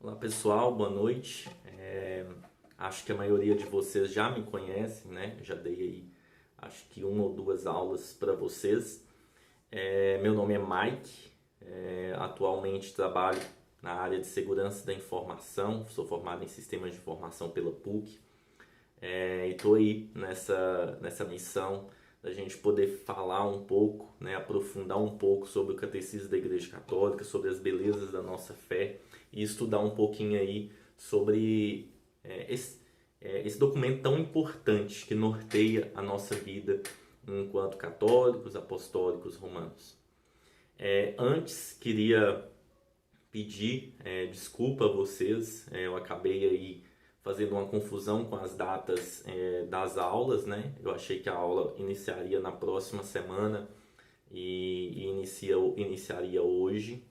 Olá pessoal, boa noite. Acho que a maioria de vocês já me conhecem, né? Já dei aí acho que uma ou duas aulas para vocês. Meu nome é Mike, atualmente trabalho na área de segurança da informação, sou formado em sistemas de informação pela PUC. E estou aí nessa missão da gente poder falar um pouco, né, aprofundar um pouco sobre o catecismo da Igreja Católica, sobre as belezas da nossa fé e estudar um pouquinho aí sobre esse documento tão importante que norteia a nossa vida enquanto católicos, apostólicos, romanos. Antes, queria pedir desculpa a vocês, eu acabei aí fazendo uma confusão com as datas das aulas, né? Eu achei que a aula iniciaria na próxima semana e iniciaria hoje.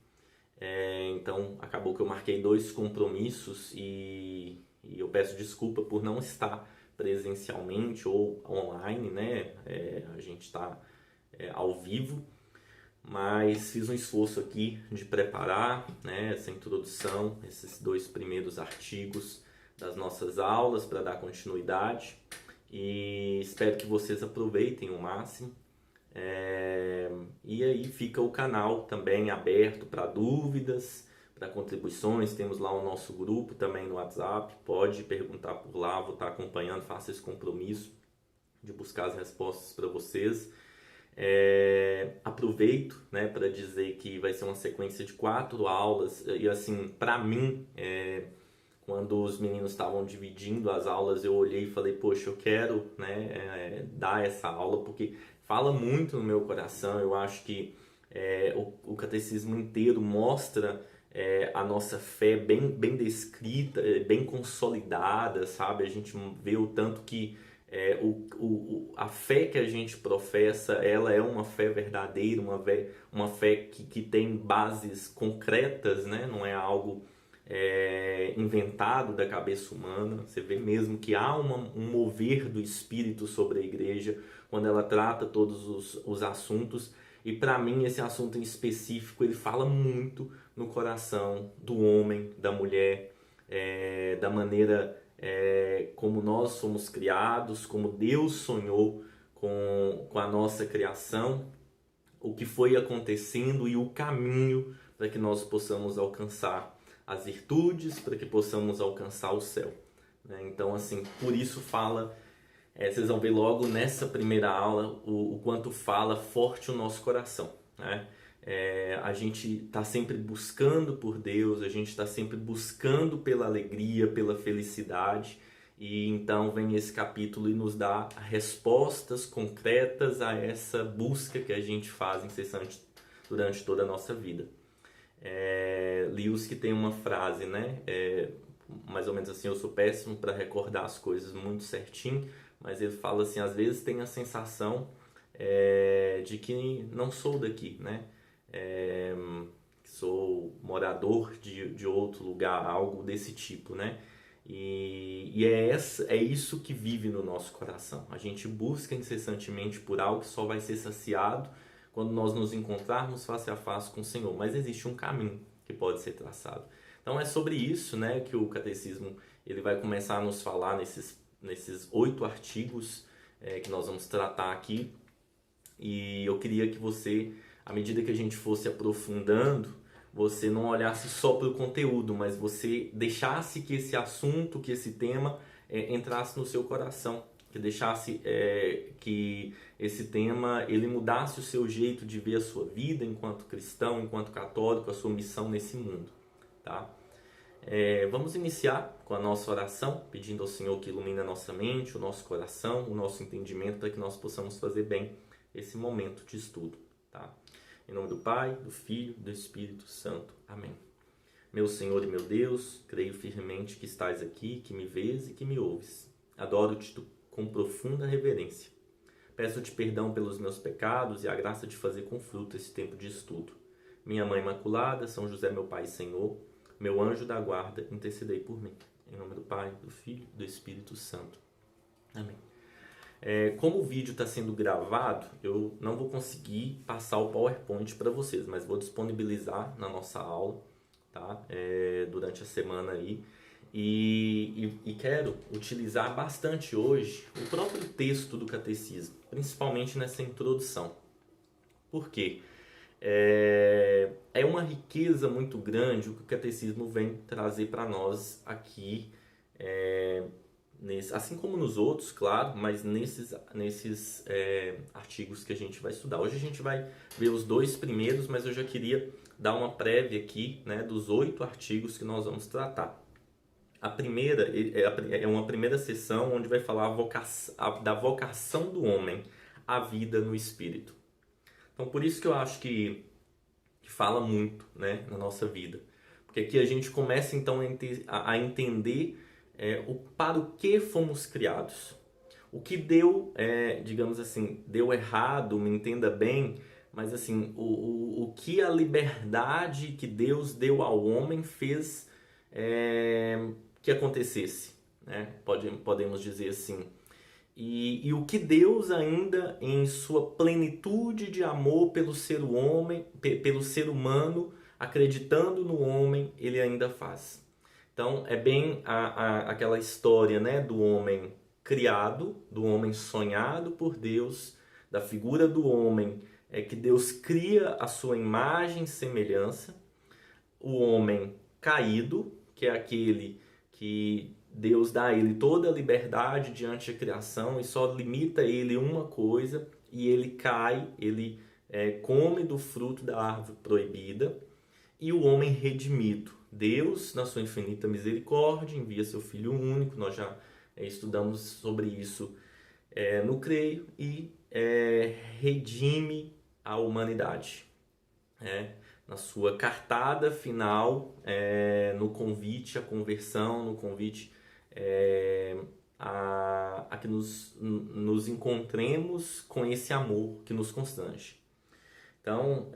Então acabou que eu marquei dois compromissos e eu peço desculpa por não estar presencialmente ou online, né? A gente está ao vivo, mas fiz um esforço aqui de preparar, né, essa introdução, esses dois primeiros artigos das nossas aulas para dar continuidade e espero que vocês aproveitem o máximo. E aí fica o canal também aberto para dúvidas, para contribuições. Temos lá o nosso grupo também no WhatsApp, pode perguntar por lá, vou estar acompanhando, faço esse compromisso de buscar as respostas para vocês. Aproveito, né, para dizer que vai ser uma sequência de 4 aulas e assim, para mim, quando os meninos estavam dividindo as aulas, eu olhei e falei, poxa, eu quero, né, dar essa aula porque fala muito no meu coração. Eu acho que o catecismo inteiro mostra a nossa fé bem descrita, bem consolidada, sabe? A gente vê o tanto que a fé que a gente professa, ela é uma fé verdadeira, uma fé que tem bases concretas, né? Não é algo inventado da cabeça humana. Você vê mesmo que há um mover do Espírito sobre a igreja quando ela trata todos os assuntos. E para mim esse assunto em específico ele fala muito no coração do homem, da mulher, da maneira como nós somos criados, como Deus sonhou com a nossa criação, o que foi acontecendo e o caminho para que nós possamos alcançar as virtudes, para que possamos alcançar o céu. Então, assim, por isso fala, vocês vão ver logo nessa primeira aula o quanto fala forte o nosso coração, né? A gente está sempre buscando por Deus, a gente está sempre buscando pela alegria, pela felicidade, e então vem esse capítulo e nos dá respostas concretas a essa busca que a gente faz incessante durante toda a nossa vida. Lewis que tem uma frase, né? Mais ou menos assim, eu sou péssimo para recordar as coisas muito certinho, mas ele fala assim, às vezes tem a sensação de que não sou daqui, né? Que sou morador de outro lugar, algo desse tipo, né? E é isso que vive no nosso coração. A gente busca incessantemente por algo que só vai ser saciado quando nós nos encontrarmos face a face com o Senhor. Mas existe um caminho que pode ser traçado. Então é sobre isso, né, que o catecismo ele vai começar a nos falar nesses 8 artigos que nós vamos tratar aqui. E eu queria que você, à medida que a gente fosse aprofundando, você não olhasse só para o conteúdo, mas você deixasse que esse assunto, que esse tema entrasse no seu coração, que deixasse que esse tema ele mudasse o seu jeito de ver a sua vida enquanto cristão, enquanto católico, a sua missão nesse mundo, tá? Vamos iniciar com a nossa oração, pedindo ao Senhor que ilumine a nossa mente, o nosso coração, o nosso entendimento, para que nós possamos fazer bem esse momento de estudo, tá? Em nome do Pai, do Filho, do Espírito Santo. Amém. Meu Senhor e meu Deus, creio firmemente que estás aqui, que me vês e que me ouves. Adoro-te com profunda reverência. Peço-te perdão pelos meus pecados e a graça de fazer com fruto esse tempo de estudo. Minha Mãe Imaculada, São José, meu Pai e Senhor, meu anjo da guarda, intercedei por mim. Em nome do Pai, do Filho e do Espírito Santo. Amém. Como o vídeo está sendo gravado, eu não vou conseguir passar o PowerPoint para vocês, mas vou disponibilizar na nossa aula tá? Durante a semana aí. E quero utilizar bastante hoje o próprio texto do catecismo, principalmente nessa introdução. Por quê? É uma riqueza muito grande o que o catecismo vem trazer para nós aqui, assim como nos outros, claro, mas nesses artigos que a gente vai estudar. Hoje a gente vai ver os 2 primeiros, mas eu já queria dar uma prévia aqui, né, dos 8 artigos que nós vamos tratar. A primeira é uma primeira sessão onde vai falar da vocação do homem à vida no espírito. Então, por isso que eu acho que fala muito, né, na nossa vida. Porque aqui a gente começa então a entender para o que fomos criados. O que deu, digamos assim, deu errado, me entenda bem, mas assim, o que a liberdade que Deus deu ao homem fez que acontecesse, né? Podemos dizer assim. E o que Deus ainda, em sua plenitude de amor pelo pelo ser humano, acreditando no homem, ele ainda faz. Então, é bem aquela história, né, do homem criado, do homem sonhado por Deus, da figura do homem, que Deus cria a sua imagem e semelhança, o homem caído, que é aquele que Deus dá a ele toda a liberdade diante da criação e só limita ele uma coisa, e ele cai, ele come do fruto da árvore proibida, e o homem redimido. Deus, na sua infinita misericórdia, envia seu Filho único, nós já estudamos sobre isso no Creio, e redime a humanidade. Na sua cartada final, no convite à conversão, no convite a que nos encontremos com esse amor que nos constrange. Então,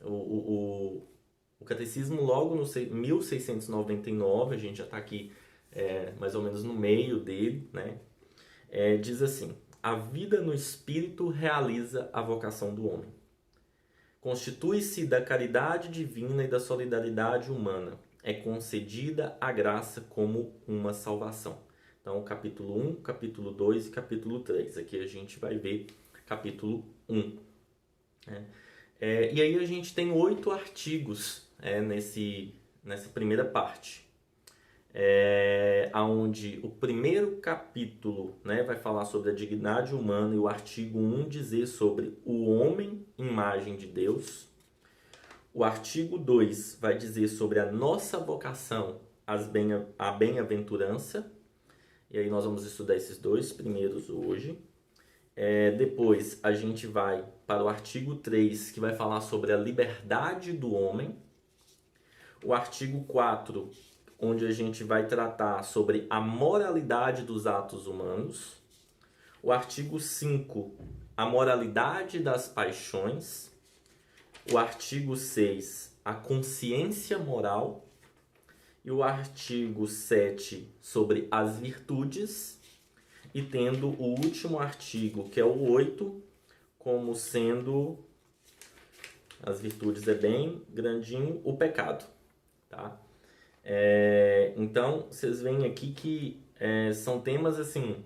o catecismo, logo no 1699, a gente já está aqui mais ou menos no meio dele, né? Diz assim: a vida no espírito realiza a vocação do homem. Constitui-se da caridade divina e da solidariedade humana. É concedida a graça como uma salvação. Então, capítulo 1, capítulo 2 e capítulo 3. Aqui a gente vai ver capítulo 1. E aí a gente tem 8 artigos nessa primeira parte. Onde o primeiro capítulo, né, vai falar sobre a dignidade humana, e o artigo 1 dizer sobre o homem, imagem de Deus. O artigo 2 vai dizer sobre a nossa vocação à bem-aventurança. E aí nós vamos estudar esses 2 primeiros hoje. Depois a gente vai para o artigo 3, que vai falar sobre a liberdade do homem. O artigo 4, onde a gente vai tratar sobre a moralidade dos atos humanos. O artigo 5, a moralidade das paixões. O artigo 6, a consciência moral. E o artigo 7, sobre as virtudes. E tendo o último artigo, que é o 8, como sendo, as virtudes é bem grandinho, o pecado, tá? Então, vocês veem aqui que são temas assim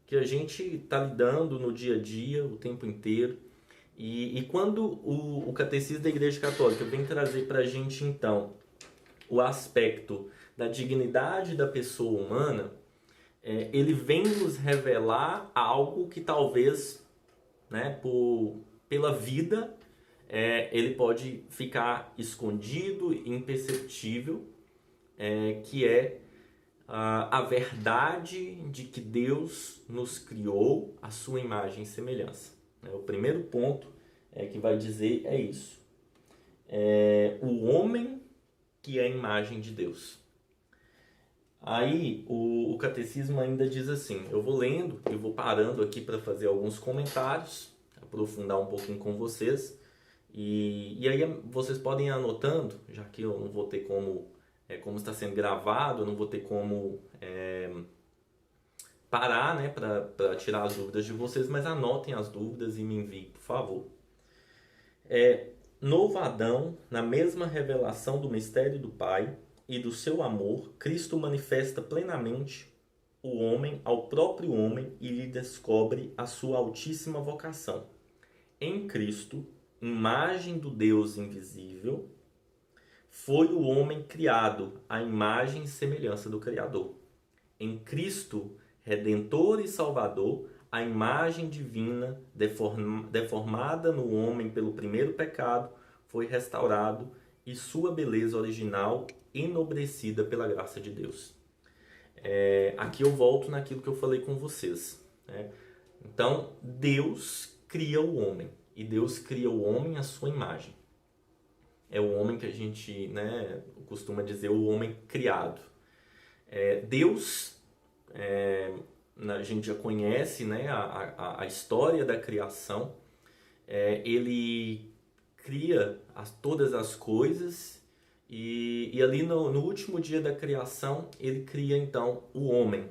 que a gente está lidando no dia a dia, o tempo inteiro. E quando o Catecismo da Igreja Católica vem trazer para a gente, então, o aspecto da dignidade da pessoa humana, ele vem nos revelar algo que talvez, né, pela vida, ele pode ficar escondido, imperceptível, que é a verdade de que Deus nos criou à sua imagem e semelhança. O primeiro ponto que vai dizer é isso. O homem que é a imagem de Deus. Aí o catecismo ainda diz assim, eu vou lendo e vou parando aqui para fazer alguns comentários, aprofundar um pouquinho com vocês, e aí vocês podem ir anotando, já que eu não vou ter como está sendo gravado, eu não vou ter como parar, né, para tirar as dúvidas de vocês, mas anotem as dúvidas e me enviem, por favor. novo Adão, na mesma revelação do mistério do Pai e do seu amor, Cristo manifesta plenamente o homem ao próprio homem e lhe descobre a sua altíssima vocação. Em Cristo, imagem do Deus invisível, foi o homem criado à imagem e semelhança do Criador. Em Cristo, Redentor e Salvador, a imagem divina deformada no homem pelo primeiro pecado foi restaurado e sua beleza original enobrecida pela graça de Deus. Aqui eu volto naquilo que eu falei com vocês, né? Então, Deus cria o homem e Deus cria o homem à sua imagem. É o homem que a gente, né, costuma dizer o homem criado. Deus, a gente já conhece, né, a história da criação. Ele cria todas as coisas e ali no último dia da criação ele cria então o homem.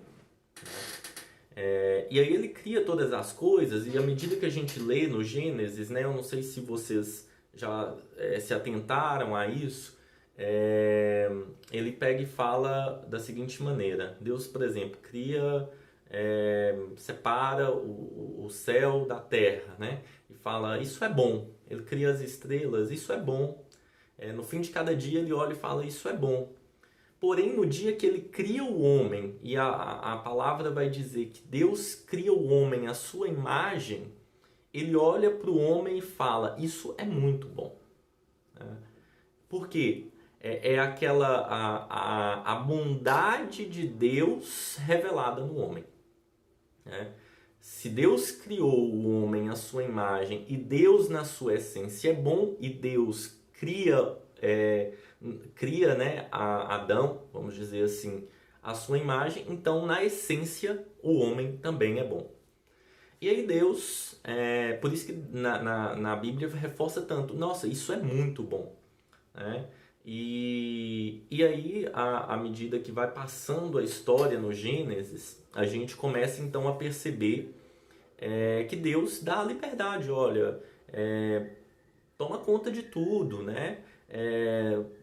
E aí ele cria todas as coisas e à medida que a gente lê no Gênesis, né, eu não sei se vocês já se atentaram a isso, ele pega e fala da seguinte maneira. Deus, por exemplo, cria, separa o céu da terra, né? E fala, isso é bom. Ele cria as estrelas, isso é bom. No fim de cada dia ele olha e fala, isso é bom. Porém, no dia que ele cria o homem, e a palavra vai dizer que Deus cria o homem à sua imagem, ele olha para o homem e fala, isso é muito bom. Por quê? A bondade de Deus revelada no homem. Se Deus criou o homem à sua imagem e Deus na sua essência é bom e Deus cria, né, a Adão, vamos dizer assim, à sua imagem, então na essência o homem também é bom. E aí Deus, por isso que na Bíblia reforça tanto, nossa, isso é muito bom. Né? E aí, à medida que vai passando a história no Gênesis, a gente começa então a perceber que Deus dá a liberdade, olha, toma conta de tudo, né?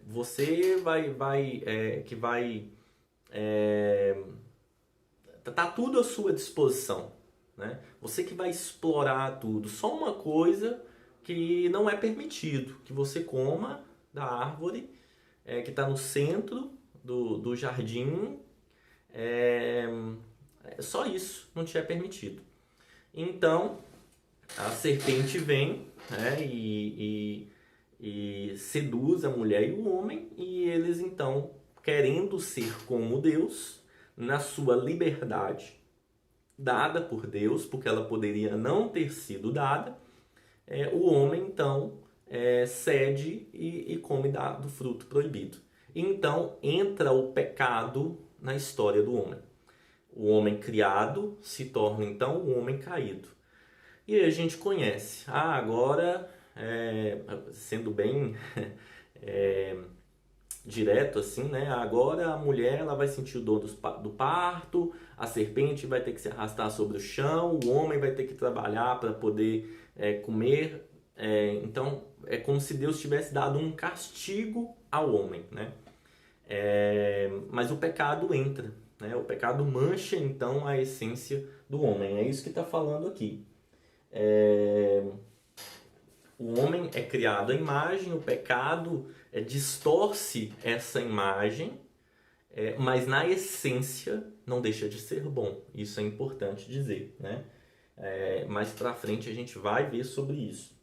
Você tá tudo à sua disposição, né? Você que vai explorar tudo. Só uma coisa que não é permitido, que você coma da árvore que está no centro do jardim. Só isso não te é permitido. Então a serpente vem, né, e seduz a mulher e o homem, e eles então, querendo ser como Deus, na sua liberdade dada por Deus, porque ela poderia não ter sido dada, o homem então cede e come do fruto proibido. Então entra o pecado na história do homem. O homem criado se torna então o homem caído. E aí a gente conhece. Agora, sendo bem direto assim, né? Agora a mulher ela vai sentir o dor do parto, a serpente vai ter que se arrastar sobre o chão, o homem vai ter que trabalhar para poder comer. Então é como se Deus tivesse dado um castigo ao homem, né? Mas o pecado entra, né? O pecado mancha então a essência do homem. É isso que está falando aqui. O homem é criado à imagem, o pecado distorce essa imagem, mas na essência não deixa de ser bom. Isso é importante dizer, né? Mais pra frente a gente vai ver sobre isso.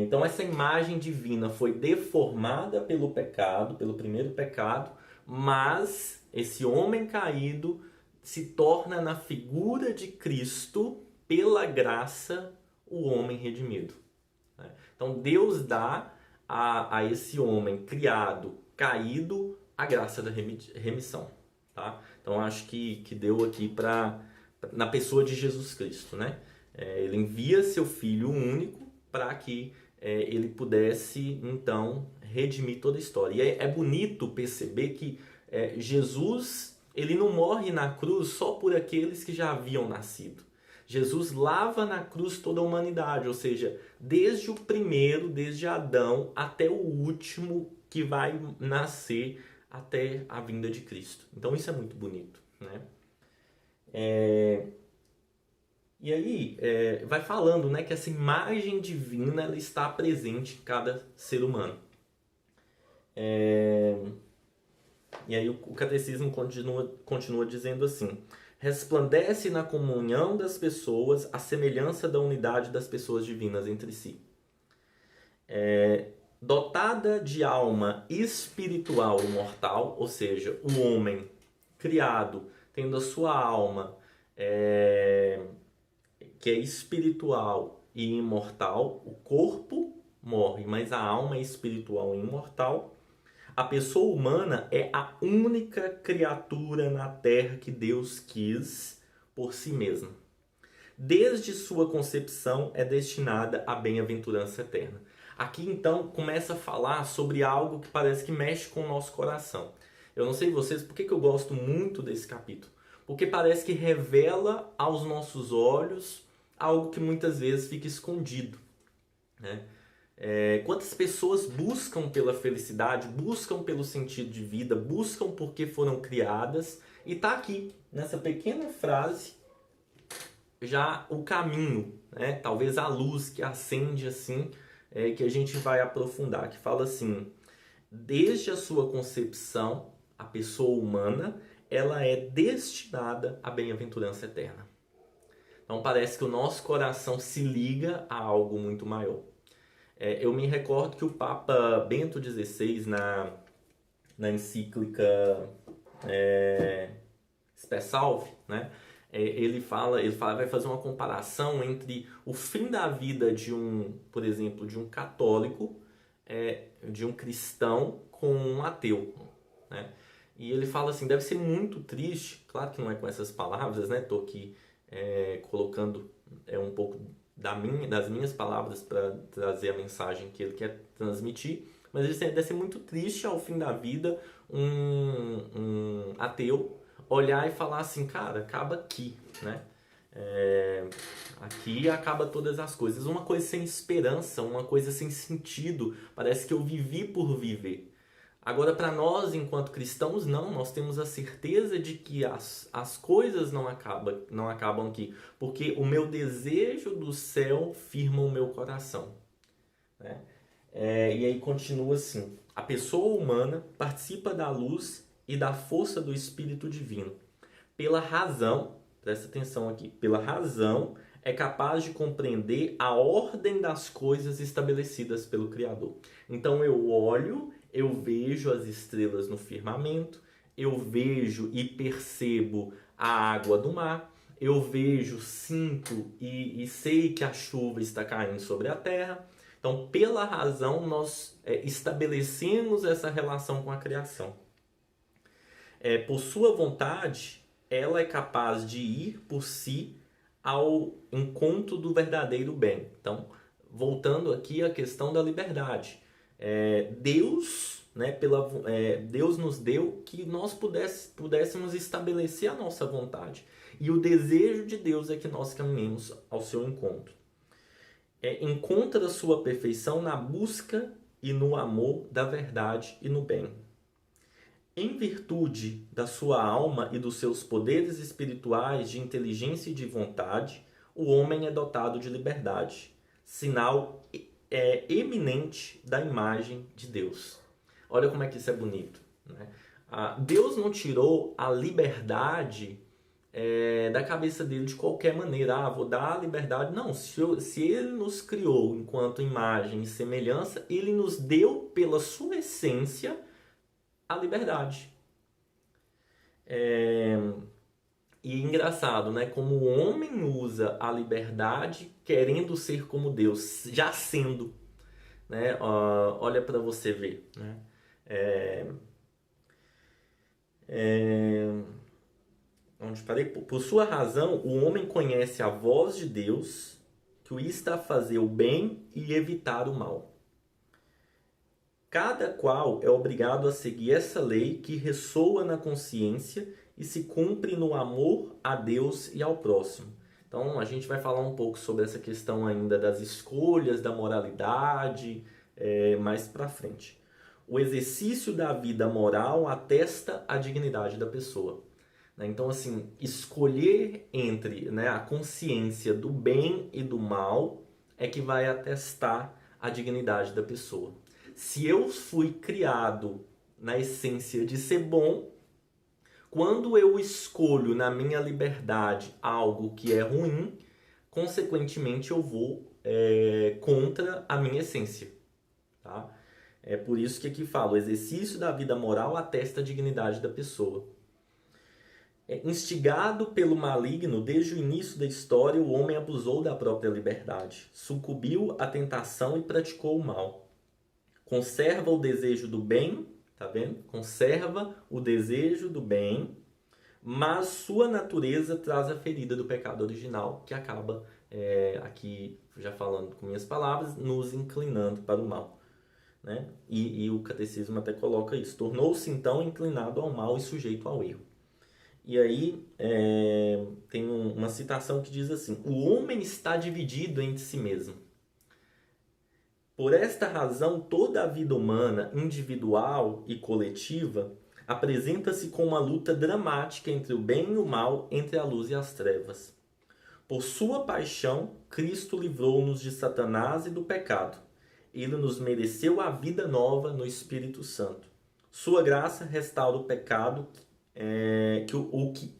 Então essa imagem divina foi deformada pelo pecado, pelo primeiro pecado, mas esse homem caído se torna na figura de Cristo, pela graça, o homem redimido. Então Deus dá a esse homem criado, caído, a graça da remissão. Tá? Então acho que deu aqui na pessoa de Jesus Cristo. Né? Ele envia seu Filho único para que ele pudesse então redimir toda a história. E é bonito perceber que Jesus ele não morre na cruz só por aqueles que já haviam nascido. Jesus lava na cruz toda a humanidade, ou seja, desde o primeiro, desde Adão, até o último que vai nascer até a vinda de Cristo. Então isso é muito bonito, né? E aí vai falando, né, que essa imagem divina ela está presente em cada ser humano. E aí o catecismo continua dizendo assim: resplandece na comunhão das pessoas a semelhança da unidade das pessoas divinas entre si. Dotada de alma espiritual imortal, ou seja, o homem criado tendo a sua alma que é espiritual e imortal, o corpo morre, mas a alma é espiritual e imortal. A pessoa humana é a única criatura na Terra que Deus quis por si mesma. Desde sua concepção é destinada à bem-aventurança eterna. Aqui então começa a falar sobre algo que parece que mexe com o nosso coração. Eu não sei vocês, por que eu gosto muito desse capítulo? Porque parece que revela aos nossos olhos algo que muitas vezes fica escondido, né? Quantas pessoas buscam pela felicidade, buscam pelo sentido de vida, buscam porque foram criadas, e está aqui, nessa pequena frase, já o caminho, né? Talvez a luz que acende assim, que a gente vai aprofundar, que fala assim: desde a sua concepção, a pessoa humana, ela é destinada à bem-aventurança eterna. Então parece que o nosso coração se liga a algo muito maior. Eu me recordo que o Papa Bento XVI, na encíclica Spe Salvi, né? Ele vai fazer uma comparação entre o fim da vida de por exemplo, de um católico, de um cristão com um ateu, né? E ele fala assim: deve ser muito triste, claro que não é com essas palavras, né? Estou aqui colocando um pouco das minhas palavras para trazer a mensagem que ele quer transmitir, mas deve ser muito triste ao fim da vida um ateu olhar e falar assim: cara, acaba aqui, né? Aqui acaba todas as coisas. Uma coisa sem esperança, uma coisa sem sentido. Parece que eu vivi por viver. Agora, para nós, enquanto cristãos, não. Nós temos a certeza de que as coisas não acabam aqui. Porque o meu desejo do céu firma o meu coração, né? E aí continua assim: a pessoa humana participa da luz e da força do Espírito Divino. Pela razão, presta atenção aqui, pela razão é capaz de compreender a ordem das coisas estabelecidas pelo Criador. Então eu olho, eu vejo as estrelas no firmamento, eu vejo e percebo a água do mar, eu vejo, sinto e sei que a chuva está caindo sobre a terra. Então, pela razão, nós estabelecemos essa relação com a criação. Por sua vontade, ela é capaz de ir por si ao encontro do verdadeiro bem. Então, voltando aqui à questão da liberdade. Deus, né, Deus nos deu que nós pudéssemos estabelecer a nossa vontade. E o desejo de Deus é que nós caminhemos ao seu encontro. Encontra sua perfeição na busca e no amor da verdade e no bem. Em virtude da sua alma e dos seus poderes espirituais de inteligência e de vontade, o homem é dotado de liberdade, sinal eminente da imagem de Deus. Olha como é que isso é bonito, né? Deus não tirou a liberdade da cabeça dele de qualquer maneira. Vou dar a liberdade. Não, se ele nos criou enquanto imagem e semelhança, ele nos deu pela sua essência a liberdade. E engraçado, né? Como o homem usa a liberdade querendo ser como Deus, já sendo, né? Olha para você ver, né? Onde parei? Por sua razão, o homem conhece a voz de Deus, que o insta a fazer o bem e evitar o mal. Cada qual é obrigado a seguir essa lei que ressoa na consciência e se cumpre no amor a Deus e ao próximo, Então a gente vai falar um pouco sobre essa questão ainda das escolhas, da moralidade, mais para frente. O exercício da vida moral atesta a dignidade da pessoa. Então, assim, escolher entre, né, a consciência do bem e do mal é que vai atestar a dignidade da pessoa. Se eu fui criado na essência de ser bom, quando eu escolho na minha liberdade algo que é ruim, consequentemente eu vou contra a minha essência. Tá? É por isso que aqui fala, o exercício da vida moral atesta a dignidade da pessoa. Instigado pelo maligno, desde o início da história, o homem abusou da própria liberdade, sucumbiu à tentação e praticou o mal. Conserva o desejo do bem, tá vendo? Conserva o desejo do bem, mas sua natureza traz a ferida do pecado original, que acaba, aqui, já falando com minhas palavras, nos inclinando para o mal. Né? E o catecismo até coloca isso. Tornou-se então inclinado ao mal e sujeito ao erro. E aí tem uma citação que diz assim: o homem está dividido entre si mesmo. Por esta razão, toda a vida humana, individual e coletiva, apresenta-se com uma luta dramática entre o bem e o mal, entre a luz e as trevas. Por sua paixão, Cristo livrou-nos de Satanás e do pecado. Ele nos mereceu a vida nova no Espírito Santo. Sua graça restaura o pecado,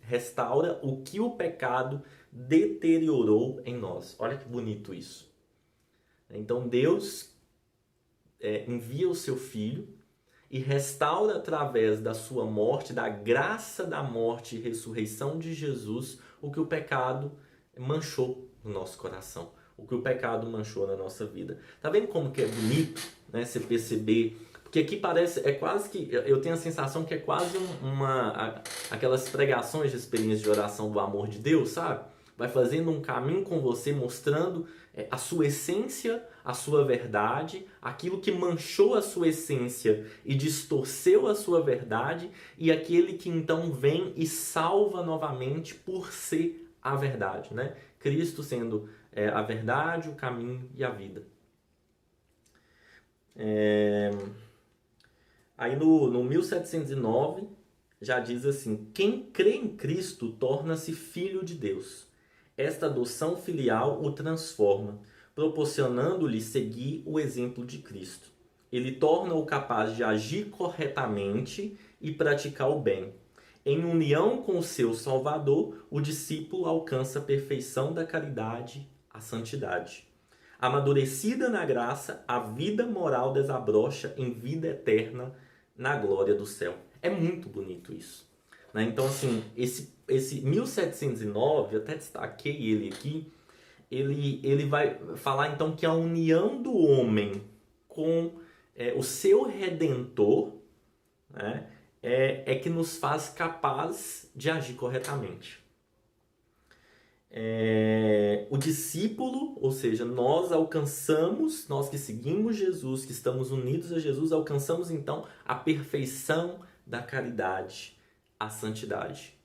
restaura o que o pecado deteriorou em nós. Olha que bonito isso. Então Deus envia o seu Filho e restaura através da sua morte, da graça da morte e ressurreição de Jesus, o que o pecado manchou no nosso coração, o que o pecado manchou na nossa vida. Tá vendo como que é bonito, né, você perceber? Porque aqui parece, é quase que, eu tenho a sensação que é quase aquelas pregações de experiência de oração do amor de Deus, sabe? Vai fazendo um caminho com você, mostrando a sua essência, a sua verdade, aquilo que manchou a sua essência e distorceu a sua verdade, e aquele que então vem e salva novamente por ser a verdade, né? Cristo sendo a verdade, o caminho e a vida. Aí no 1709 já diz assim: quem crê em Cristo torna-se filho de Deus. Esta adoção filial o transforma, proporcionando-lhe seguir o exemplo de Cristo. Ele torna-o capaz de agir corretamente e praticar o bem. Em união com o seu Salvador, o discípulo alcança a perfeição da caridade, a santidade. Amadurecida na graça, a vida moral desabrocha em vida eterna na glória do céu. É muito bonito isso. Né? Então, assim, esse 1709, eu até destaquei ele aqui, ele vai falar então que a união do homem com o seu Redentor, né, é que nos faz capaz de agir corretamente. O discípulo, ou seja, nós alcançamos, nós que seguimos Jesus, que estamos unidos a Jesus, alcançamos então a perfeição da caridade, a santidade.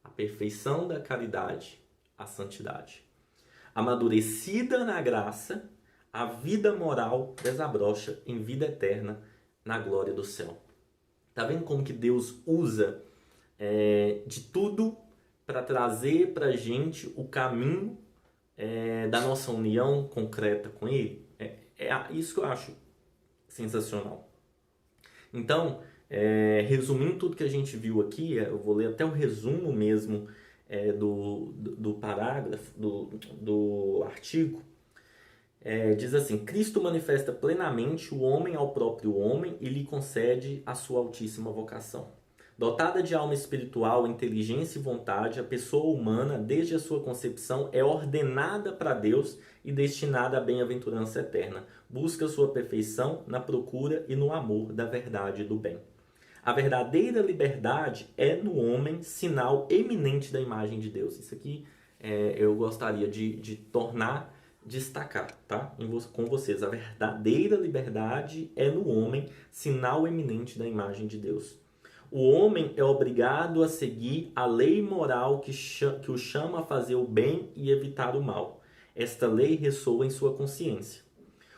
A perfeição da caridade, a santidade. Amadurecida na graça, a vida moral desabrocha em vida eterna na glória do céu. Tá vendo como que Deus usa de tudo para trazer para a gente o caminho da nossa união concreta com Ele? É isso que eu acho sensacional. Então, resumindo tudo que a gente viu aqui, eu vou ler até o resumo mesmo do parágrafo, do artigo. Diz assim: Cristo manifesta plenamente o homem ao próprio homem e lhe concede a sua altíssima vocação. Dotada de alma espiritual, inteligência e vontade, a pessoa humana, desde a sua concepção, é ordenada para Deus e destinada à bem-aventurança eterna. Busca sua perfeição na procura e no amor da verdade e do bem. A verdadeira liberdade é no homem sinal eminente da imagem de Deus. Isso aqui eu gostaria de destacar, tá? Com vocês. A verdadeira liberdade é no homem sinal eminente da imagem de Deus. O homem é obrigado a seguir a lei moral que o chama a fazer o bem e evitar o mal. Esta lei ressoa em sua consciência.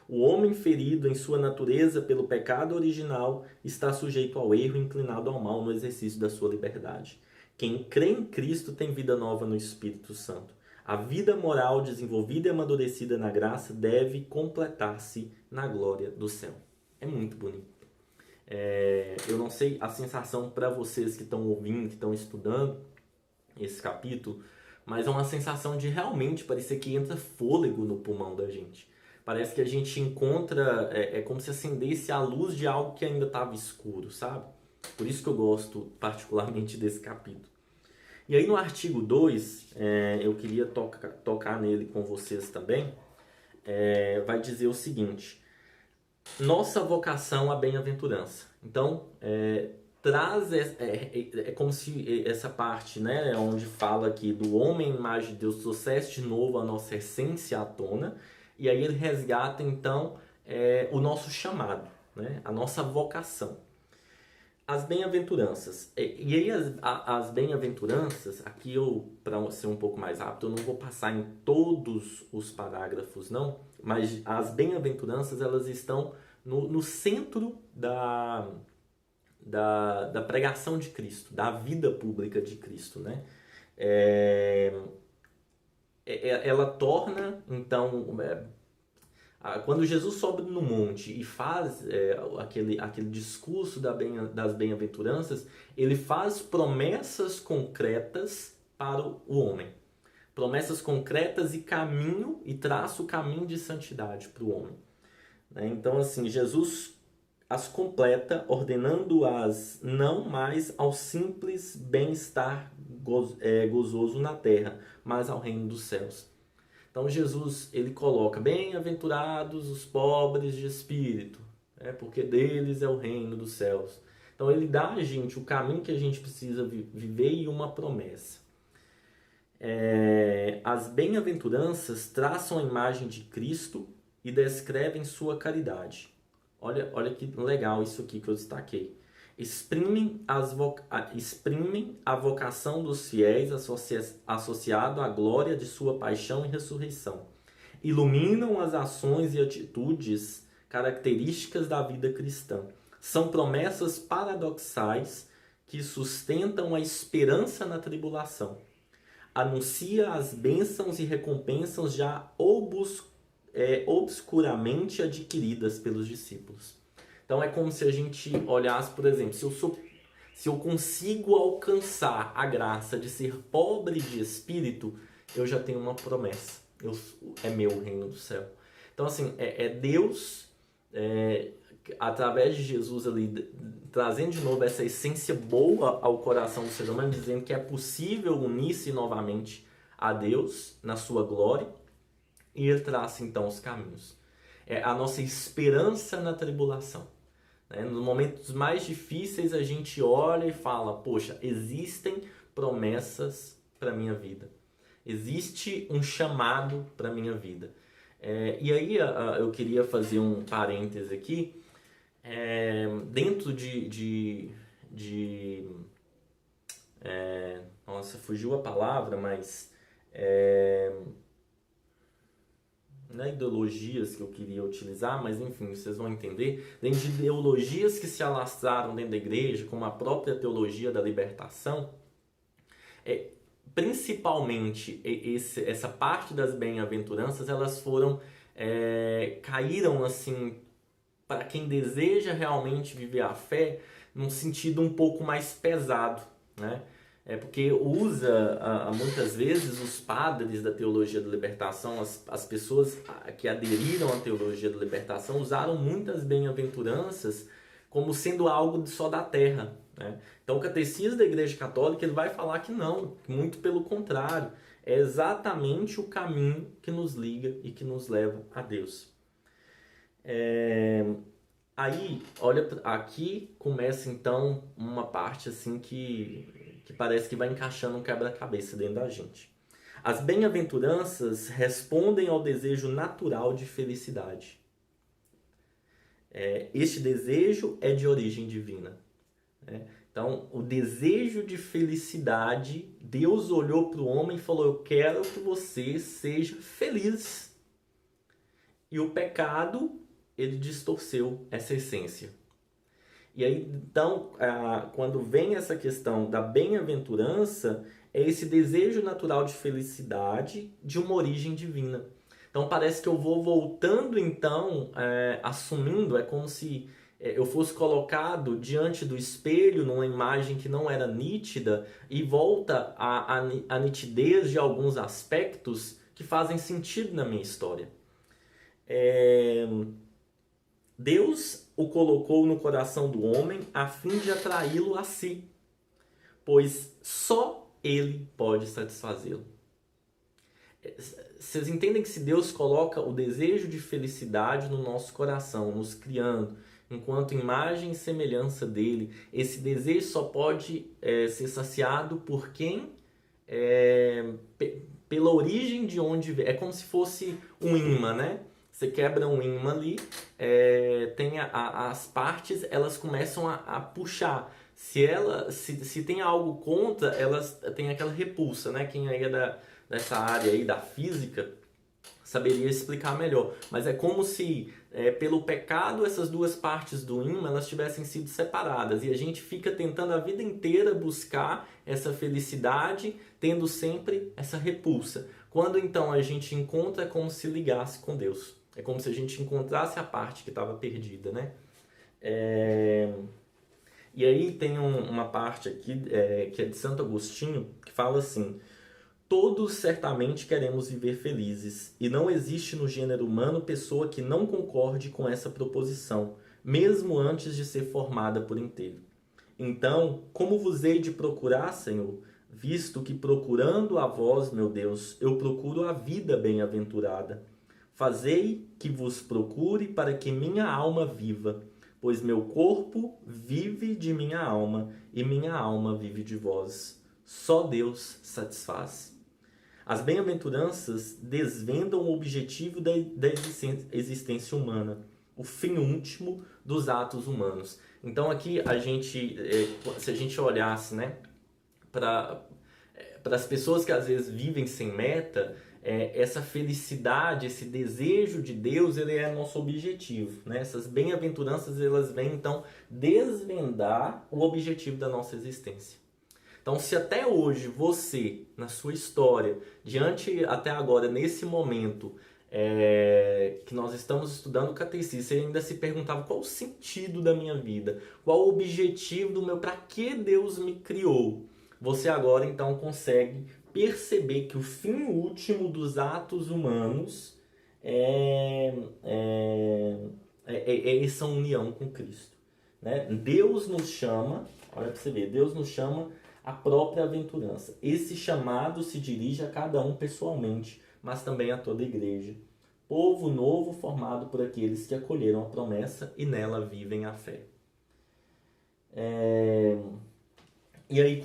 O homem ferido em sua natureza pelo pecado original está sujeito ao erro e inclinado ao mal no exercício da sua liberdade. Quem crê em Cristo tem vida nova no Espírito Santo. A vida moral desenvolvida e amadurecida na graça deve completar-se na glória do céu. É muito bonito. Eu não sei a sensação para vocês que estão ouvindo, que estão estudando esse capítulo, mas é uma sensação de realmente parecer que entra fôlego no pulmão da gente. Parece que a gente encontra, é como se acendesse a luz de algo que ainda estava escuro, sabe? Por isso que eu gosto particularmente desse capítulo. E aí no artigo 2, eu queria tocar nele com vocês também, vai dizer o seguinte: nossa vocação à bem-aventurança. Então, traz, como se essa parte, né, onde fala aqui do homem, imagem de Deus, trouxesse de novo a nossa essência à tona, e aí ele resgata, então, o nosso chamado, né, a nossa vocação. As bem-aventuranças. E aí as bem-aventuranças, aqui para ser um pouco mais rápido, eu não vou passar em todos os parágrafos, não, mas as bem-aventuranças, elas estão no centro da pregação de Cristo, da vida pública de Cristo, né? Ela torna, então, quando Jesus sobe no monte e faz aquele discurso das bem-aventuranças, ele faz promessas concretas para o homem. Promessas concretas e traça o caminho de santidade para o homem. Então, assim, Jesus as completa, ordenando-as não mais ao simples bem-estar gozoso na terra, mas ao reino dos céus. Então Jesus, ele coloca: bem-aventurados os pobres de espírito, porque deles é o reino dos céus. Então ele dá a gente o caminho que a gente precisa viver e uma promessa. As bem-aventuranças traçam a imagem de Cristo e descrevem sua caridade. Olha que legal isso aqui que eu destaquei. Exprimem a vocação dos fiéis associado à glória de sua paixão e ressurreição. Iluminam as ações e atitudes características da vida cristã. São promessas paradoxais que sustentam a esperança na tribulação. Anuncia as bênçãos e recompensas já obscuramente adquiridas pelos discípulos. Então é como se a gente olhasse, por exemplo, se eu consigo alcançar a graça de ser pobre de espírito, eu já tenho uma promessa. É meu o reino do céu. Então assim, Deus, através de Jesus ali, trazendo de novo essa essência boa ao coração do ser humano, dizendo que é possível unir-se novamente a Deus na sua glória, e ele traça então os caminhos. A nossa esperança na tribulação. Nos momentos mais difíceis a gente olha e fala: poxa, existem promessas para a minha vida. Existe um chamado para a minha vida. E aí eu queria fazer um parêntese aqui. Dentro nossa, fugiu a palavra, mas não é ideologias que eu queria utilizar, mas enfim, vocês vão entender. Dentro de ideologias que se alastraram dentro da igreja, como a própria teologia da libertação, principalmente essa parte das bem-aventuranças, elas caíram assim, para quem deseja realmente viver a fé, num sentido um pouco mais pesado, né? Porque usa muitas vezes os padres da teologia da libertação, as pessoas que aderiram à teologia da libertação, usaram muitas bem-aventuranças como sendo algo só da terra, né? Então o catecismo da Igreja Católica, ele vai falar que não, muito pelo contrário, é exatamente o caminho que nos liga e que nos leva a Deus. Aí, olha, aqui começa então uma parte assim que parece que vai encaixando um quebra-cabeça dentro da gente. As bem-aventuranças respondem ao desejo natural de felicidade. Este desejo é de origem divina. Então, o desejo de felicidade, Deus olhou para o homem e falou: eu quero que você seja feliz. E o pecado, ele distorceu essa essência. E aí, então, quando vem essa questão da bem-aventurança, é esse desejo natural de felicidade de uma origem divina. Então, parece que eu vou voltando, então, assumindo, é como se eu fosse colocado diante do espelho numa imagem que não era nítida e volta a nitidez de alguns aspectos que fazem sentido na minha história. Deus o colocou no coração do homem a fim de atraí-lo a si, pois só ele pode satisfazê-lo. Vocês entendem que se Deus coloca o desejo de felicidade no nosso coração, nos criando enquanto imagem e semelhança dele, esse desejo só pode ser saciado por quem? Pela origem de onde vem. É como se fosse um imã, né? Você quebra um imã ali, tem as partes, elas começam a puxar. Se tem algo contra, elas têm aquela repulsa, né? Quem aí é dessa área aí da física saberia explicar melhor. Mas é como se, pelo pecado, essas duas partes do ímã elas tivessem sido separadas. E a gente fica tentando a vida inteira buscar essa felicidade, tendo sempre essa repulsa. Quando então a gente encontra, é como se ligasse com Deus. É como se a gente encontrasse a parte que estava perdida, né? E aí tem uma parte aqui que é de Santo Agostinho, que fala assim: todos certamente queremos viver felizes, e não existe no gênero humano pessoa que não concorde com essa proposição, mesmo antes de ser formada por inteiro. Então, como vos hei de procurar, Senhor, visto que procurando a vós, meu Deus, eu procuro a vida bem-aventurada? Fazei que vos procure para que minha alma viva, pois meu corpo vive de minha alma e minha alma vive de vós. Só Deus satisfaz. As bem-aventuranças desvendam o objetivo da existência humana, o fim último dos atos humanos. Então aqui se a gente olhasse, né, para as pessoas que às vezes vivem sem meta, essa felicidade, esse desejo de Deus, ele é nosso objetivo, né? Essas bem-aventuranças, elas vêm então desvendar o objetivo da nossa existência. Então, se até hoje você, na sua história, até agora, nesse momento que nós estamos estudando o catecismo, você ainda se perguntava qual o sentido da minha vida, qual o objetivo do para que Deus me criou, você agora então consegue perceber que o fim último dos atos humanos é essa união com Cristo, né? Deus nos chama, olha para você ver, Deus nos chama a própria aventurança. Esse chamado se dirige a cada um pessoalmente, mas também a toda a igreja. Povo novo formado por aqueles que acolheram a promessa e nela vivem a fé. E aí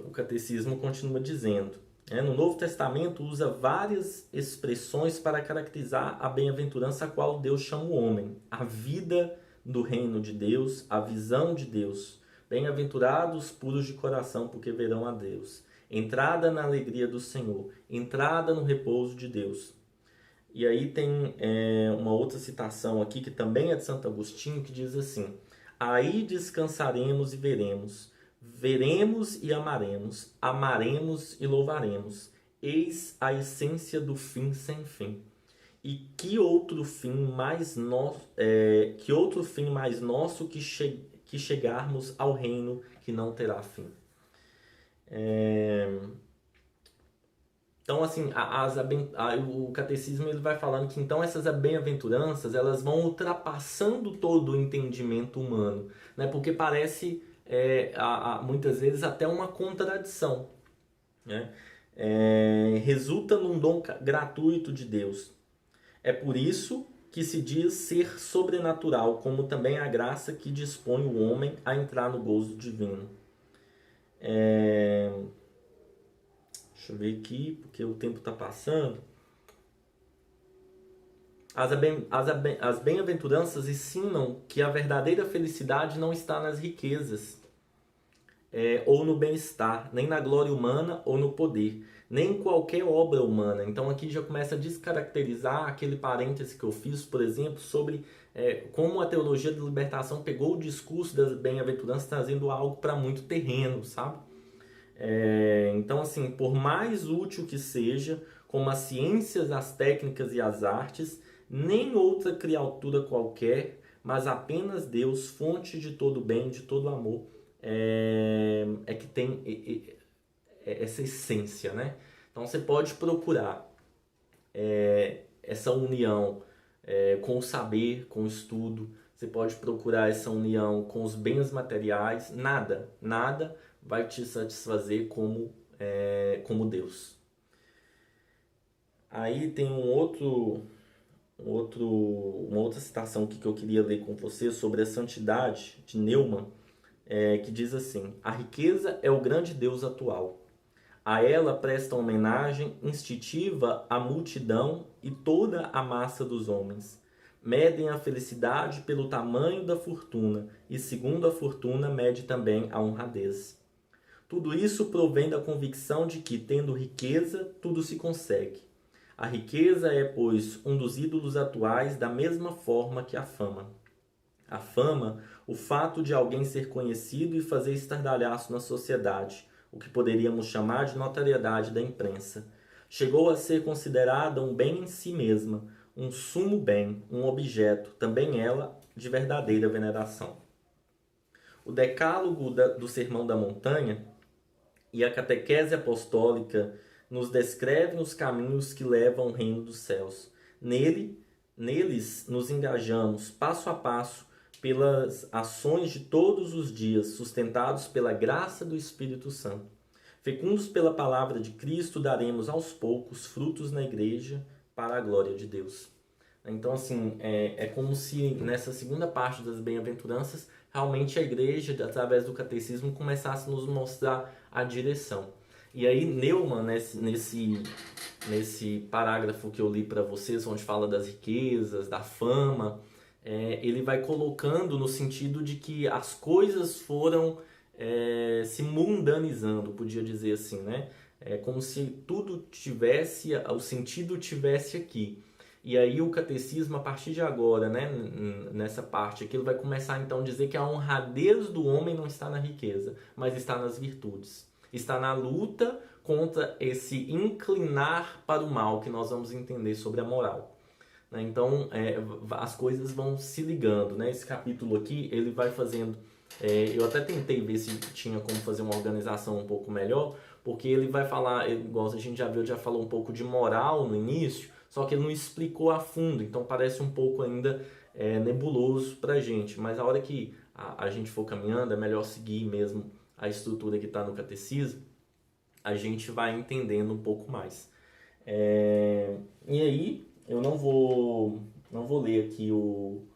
o catecismo continua dizendo, no Novo Testamento usa várias expressões para caracterizar a bem-aventurança a qual Deus chama o homem. A vida do reino de Deus, a visão de Deus. Bem-aventurados puros de coração, porque verão a Deus. Entrada na alegria do Senhor. Entrada no repouso de Deus. E aí tem uma outra citação aqui, que também é de Santo Agostinho, que diz assim: aí descansaremos e veremos. Veremos e amaremos. Amaremos e louvaremos. Eis a essência do fim sem fim. E que outro fim mais nosso que chegarmos ao reino que não terá fim. Então, assim, o catecismo ele vai falando que então essas bem-aventuranças elas vão ultrapassando todo o entendimento humano, né? Porque parece muitas vezes até uma contradição, né? Resulta num dom gratuito de Deus. É por isso que se diz ser sobrenatural, como também a graça que dispõe o homem a entrar no gozo divino. Deixa eu ver aqui, porque o tempo está passando. As bem-aventuranças ensinam que a verdadeira felicidade não está nas riquezas, ou no bem-estar, nem na glória humana ou no poder, nem em qualquer obra humana. Então aqui já começa a descaracterizar aquele parêntese que eu fiz, por exemplo, sobre como a teologia da libertação pegou o discurso das bem-aventuranças trazendo algo para muito terreno, sabe? Então, assim, por mais útil que seja, como as ciências, as técnicas e as artes, nem outra criatura qualquer, mas apenas Deus, fonte de todo bem, de todo amor, que tem essa essência, né? Então você pode procurar essa união com o saber, com o estudo, você pode procurar essa união com os bens materiais, nada vai te satisfazer como Deus. Aí tem uma outra citação aqui que eu queria ler com você sobre a santidade de Neumann, que diz assim: a riqueza é o grande Deus atual. A ela presta homenagem instintiva a multidão e toda a massa dos homens. Medem a felicidade pelo tamanho da fortuna, e segundo a fortuna mede também a honradez. Tudo isso provém da convicção de que, tendo riqueza, tudo se consegue. A riqueza é, pois, um dos ídolos atuais da mesma forma que a fama. A fama, o fato de alguém ser conhecido e fazer estardalhaço na sociedade, o que poderíamos chamar de notoriedade da imprensa. Chegou a ser considerada um bem em si mesma, um sumo bem, um objeto, também ela, de verdadeira veneração. O decálogo do Sermão da Montanha e a catequese apostólica nos descrevem os caminhos que levam ao reino dos céus. Neles nos engajamos passo a passo pelas ações de todos os dias, sustentados pela graça do Espírito Santo. Fecundos pela palavra de Cristo, daremos aos poucos frutos na igreja para a glória de Deus. Então, assim, é como se nessa segunda parte das bem-aventuranças, realmente a igreja, através do catecismo, começasse a nos mostrar a direção. E aí, Neumann, nesse parágrafo que eu li para vocês, onde fala das riquezas, da fama, ele vai colocando no sentido de que as coisas foram se mundanizando, podia dizer assim, né? É como se tudo tivesse, o sentido tivesse aqui. E aí o catecismo, a partir de agora, né, nessa parte aqui, ele vai começar então a dizer que a honradez do homem não está na riqueza, mas está nas virtudes. Está na luta contra esse inclinar para o mal que nós vamos entender sobre a moral. Então, as coisas vão se ligando, né? Esse capítulo aqui, ele vai fazendo... eu até tentei ver se tinha como fazer uma organização um pouco melhor, porque ele vai falar, igual a gente já viu, já falou um pouco de moral no início, só que ele não explicou a fundo, então parece um pouco ainda nebuloso pra gente. Mas a hora que a gente for caminhando, é melhor seguir mesmo a estrutura que está no catecismo, a gente vai entendendo um pouco mais. E aí, eu não vou ler aqui o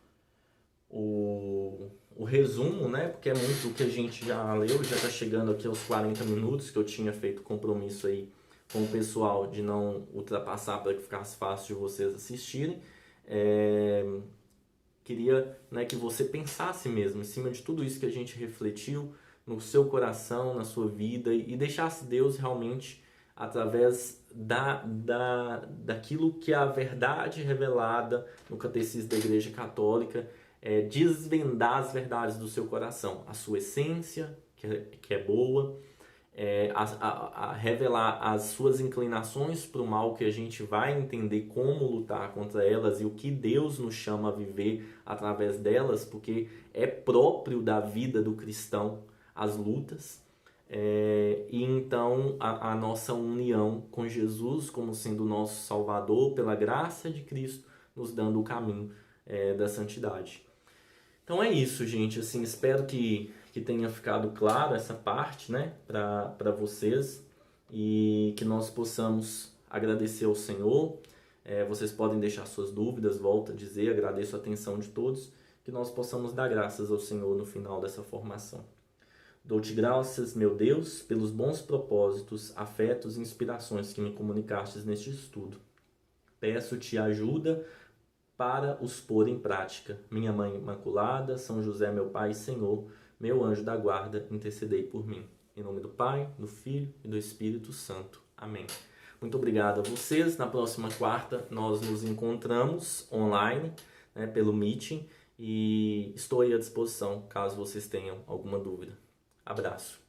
resumo, né? Porque é muito o que a gente já leu, já está chegando aqui aos 40 minutos, que eu tinha feito compromisso aí com o pessoal de não ultrapassar para que ficasse fácil de vocês assistirem. Queria, né, que você pensasse mesmo em cima de tudo isso que a gente refletiu no seu coração, na sua vida, e deixasse Deus realmente, através daquilo que é a verdade revelada no Catecismo da Igreja Católica, desvendar as verdades do seu coração, a sua essência, que é boa, a revelar as suas inclinações para o mal, que a gente vai entender como lutar contra elas e o que Deus nos chama a viver através delas, porque é próprio da vida do cristão as lutas, e então a nossa união com Jesus como sendo o nosso Salvador pela graça de Cristo, nos dando o caminho da santidade. Então é isso, gente. Assim, espero que tenha ficado claro essa parte, né, para vocês, e que nós possamos agradecer ao Senhor. Vocês podem deixar suas dúvidas, volto a dizer, agradeço a atenção de todos, que nós possamos dar graças ao Senhor no final dessa formação. Dou-te graças, meu Deus, pelos bons propósitos, afetos e inspirações que me comunicastes neste estudo. Peço-te ajuda para os pôr em prática. Minha Mãe Imaculada, São José, meu Pai e Senhor, meu anjo da guarda, intercedei por mim. Em nome do Pai, do Filho e do Espírito Santo. Amém. Muito obrigado a vocês. Na próxima quarta nós nos encontramos online, né, pelo Meeting, e estou aí à disposição caso vocês tenham alguma dúvida. Abraço.